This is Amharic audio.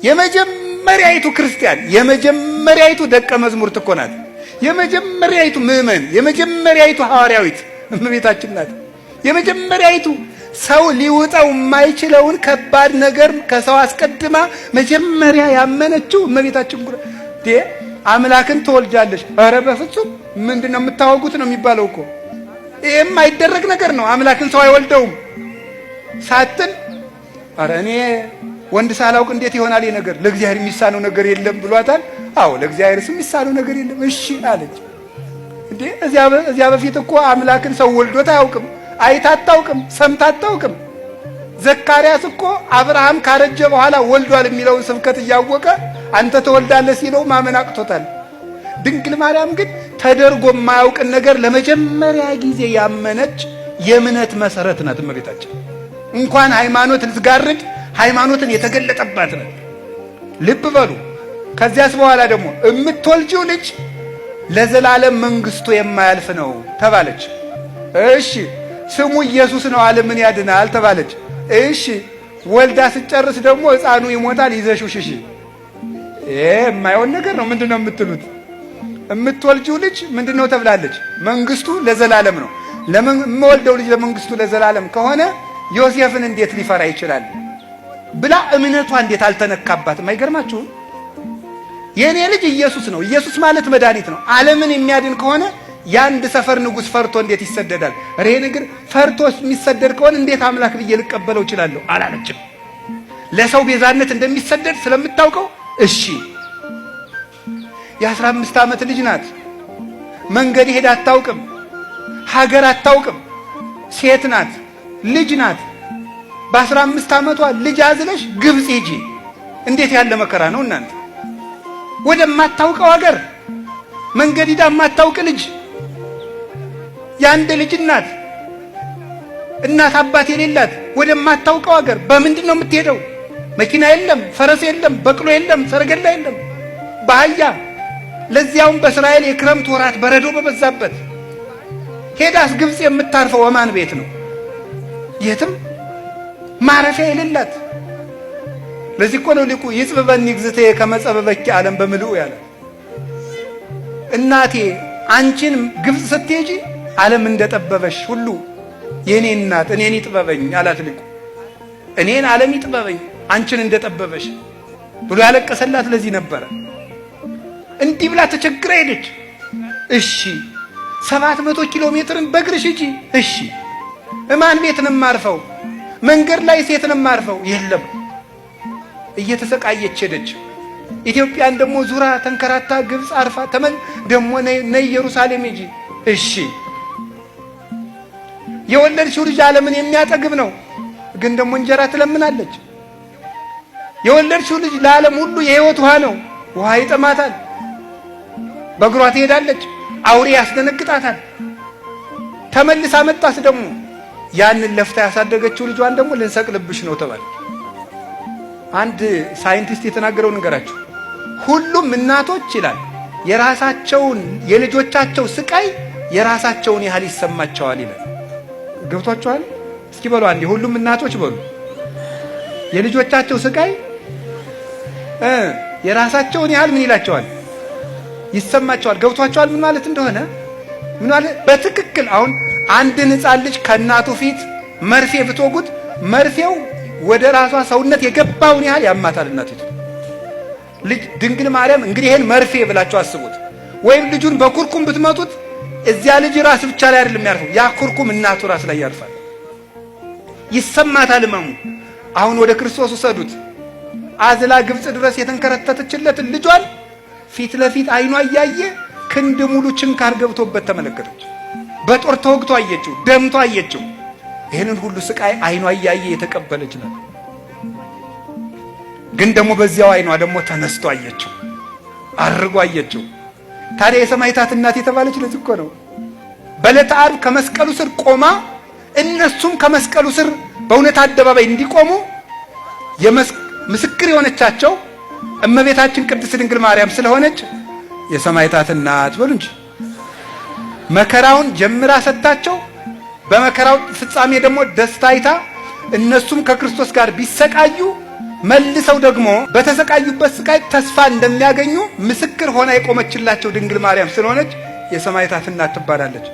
የመጀመሪያይቱ ክርስቲያን የመጀመሪያይቱ ደቀ መዝሙር እኮ ናት። የመጀመሪያይቱ ምእመን የመጀመሪያይቱ ሐዋርያዊት እመቤታችን ናት። የመጀመሪያይቱ ሰው ሊውጣው የማይችለውን ከባድ ነገር ከሰው አስቀድማ መጀመሪያ ያመነችው እመቤታችን ጉራ አምላክን ትወልጃለሽ። ኧረ በፍጹም ምንድነው የምታወጉት ነው የሚባለው እኮ። ይሄም አይደረግ ነገር ነው። አምላክን ሰው አይወልደውም ሳትን ኧረ እኔ ወንድ ሳላውቅ እንዴት ይሆናል ይሄ ነገር? ለእግዚአብሔር የሚሳነው ነገር የለም ብሏታል። አዎ ለእግዚአብሔርስ የሚሳነው ነገር የለም። እሺ አለች። እንዴ እዚያ በፊት እኮ አምላክን ሰው ወልዶት አያውቅም፣ አይታ አታውቅም፣ ሰምታ አታውቅም። ዘካርያስ እኮ አብርሃም ካረጀ በኋላ ወልዷል የሚለውን ስብከት እያወቀ አንተ ተወልዳለህ ሲለው ማመን አቅቶታል። ድንግል ማርያም ግን ተደርጎ የማያውቅን ነገር ለመጀመሪያ ጊዜ ያመነች የእምነት መሰረት ናት እመቤታችን። እንኳን ሃይማኖት ልትጋርድ ሃይማኖትን የተገለጠባት ነው። ልብ በሉ። ከዚያስ በኋላ ደግሞ የምትወልጂው ልጅ ለዘላለም መንግስቱ የማያልፍ ነው ተባለች። እሺ ስሙ ኢየሱስ ነው ዓለምን ያድናል ተባለች። እሺ ወልዳ ስጨርስ ደግሞ ሕፃኑ ይሞታል ይዘሽው ሽሺ። የማይሆን ነገር ነው። ምንድነው የምትሉት? የምትወልጂው ልጅ ምንድነው ተብላለች? መንግስቱ ለዘላለም ነው። የምወልደው ልጅ ለመንግስቱ ለዘላለም ከሆነ ዮሴፍን እንዴት ሊፈራ ይችላል ብላ እምነቷ እንዴት አልተነካባትም? አይገርማችሁም? የኔ ልጅ ኢየሱስ ነው። ኢየሱስ ማለት መድኃኒት ነው። ዓለምን የሚያድን ከሆነ የአንድ ሰፈር ንጉሥ ፈርቶ እንዴት ይሰደዳል? ይሄ ነገር ፈርቶ የሚሰደድ ከሆነ እንዴት አምላክ ብዬ ልቀበለው እችላለሁ አላለችም። ለሰው ቤዛነት እንደሚሰደድ ስለምታውቀው እሺ። የ15 ዓመት ልጅ ናት። መንገድ ሄዳ አታውቅም፣ ሀገር አታውቅም። ሴት ናት፣ ልጅ ናት። በ15 ዓመቷ ልጅ አዝለሽ ግብጽ ሂጂ። እንዴት ያለ መከራ ነው እናንተ! ወደማታውቀው ሀገር መንገድ ሄዳ የማታውቅ ልጅ፣ የአንድ ልጅ እናት አባት የሌላት ወደማታውቀው ሀገር በምንድን ነው የምትሄደው? መኪና የለም፣ ፈረስ የለም፣ በቅሎ የለም፣ ሰረገላ የለም፣ በአህያ ለዚያውም በእስራኤል የክረምት ወራት በረዶ በበዛበት ሄዳስ ግብጽ የምታርፈው ወማን ቤት ነው? የትም ማረፊያ የሌላት። ለዚህ እኮ ነው ሊቁ ይጽበበኒ እግዝእትየ ከመ ጸበበኪ ዓለም በምልኡ ያለ። እናቴ አንቺን ግብጽ ስትሄጂ ዓለም እንደጠበበሽ ሁሉ የኔ እናት እኔን ይጥበበኝ አላት ሊቁ። እኔን ዓለም ይጥበበኝ አንቺን እንደጠበበሽ ብሎ ያለቀሰላት ለዚህ ነበረ። እንዲህ ብላ ተቸግራ ሄደች። እሺ 700 ኪሎ ሜትርን በእግርሽ ሂጂ። እሺ እማን ቤት ነው የማርፈው? መንገድ ላይ ሴት ነው የማርፈው? የለም። እየተሰቃየች ሄደች። ኢትዮጵያን ደግሞ ዙራ ተንከራታ ግብጽ አርፋ ደግሞ ነይ ኢየሩሳሌም ሂጂ። እሺ የወለድሽው ልጅ ዓለምን የሚያጠግብ ነው፣ ግን ደግሞ እንጀራ ትለምናለች። የወለድሽው ልጅ ለዓለም ሁሉ የሕይወት ውሃ ነው፣ ውሃ ይጠማታል። በእግሯ ትሄዳለች፣ አውሬ ያስደነግጣታል። ተመልሳ መጣስ ደግሞ ያንን ለፍታ ያሳደገችው ልጇን ደግሞ ልንሰቅልብሽ ነው ተባለ። አንድ ሳይንቲስት የተናገረው ነገራችሁ። ሁሉም እናቶች ይላል የራሳቸውን የልጆቻቸው ስቃይ የራሳቸውን ያህል ይሰማቸዋል ይላል። ገብቷችኋል? እስኪ በሉ አንዴ ሁሉም እናቶች በሉ። የልጆቻቸው ስቃይ የራሳቸውን ያህል ምን ይላቸዋል? ይሰማቸዋል። ገብቷችኋል ምን ማለት እንደሆነ? ምን ማለት በትክክል አሁን አንድን ሕፃን ልጅ ከእናቱ ፊት መርፌ ብትወጉት መርፌው ወደ ራሷ ሰውነት የገባውን ያህል ያማታል እናቲቱ። ልጅ ድንግል ማርያም እንግዲህ ይሄን መርፌ ብላችሁ አስቡት። ወይም ልጁን በኩርኩም ብትመቱት እዚያ ልጅ ራስ ብቻ ላይ አይደለም ያርፈው፣ ያ ኩርኩም እናቱ ራስ ላይ ያርፋል። ይሰማታል ህመሙ። አሁን ወደ ክርስቶስ ወሰዱት። አዝላ ግብጽ ድረስ የተንከረተተችለትን ልጇን ፊት ለፊት አይኗ እያየ ክንድ ሙሉ ችንካር ገብቶበት ተመለከተች። በጦር ተወግቶ አየችው፣ ደምቶ አየችው። ይህንን ሁሉ ስቃይ አይኗ እያየ የተቀበለች ናት። ግን ደግሞ በዚያው አይኗ ደግሞ ተነስቶ አየችው፣ አርጎ አየችው። ታዲያ የሰማዕታት እናት የተባለች ለዚህ እኮ ነው። በዕለተ ዓርብ ከመስቀሉ ስር ቆማ እነሱም ከመስቀሉ ስር በእውነት አደባባይ እንዲቆሙ ምስክር የሆነቻቸው እመቤታችን ቅድስት ድንግል ማርያም ስለሆነች የሰማዕታት እናት በሉ እንጂ። መከራውን ጀምራ ሰጣቸው። በመከራው ፍጻሜ ደግሞ ደስታ አይታ እነሱም ከክርስቶስ ጋር ቢሰቃዩ መልሰው ደግሞ በተሰቃዩበት ስቃይ ተስፋ እንደሚያገኙ ምስክር ሆና የቆመችላቸው ድንግል ማርያም ስለሆነች የሰማዕታት እናት ትባላለች።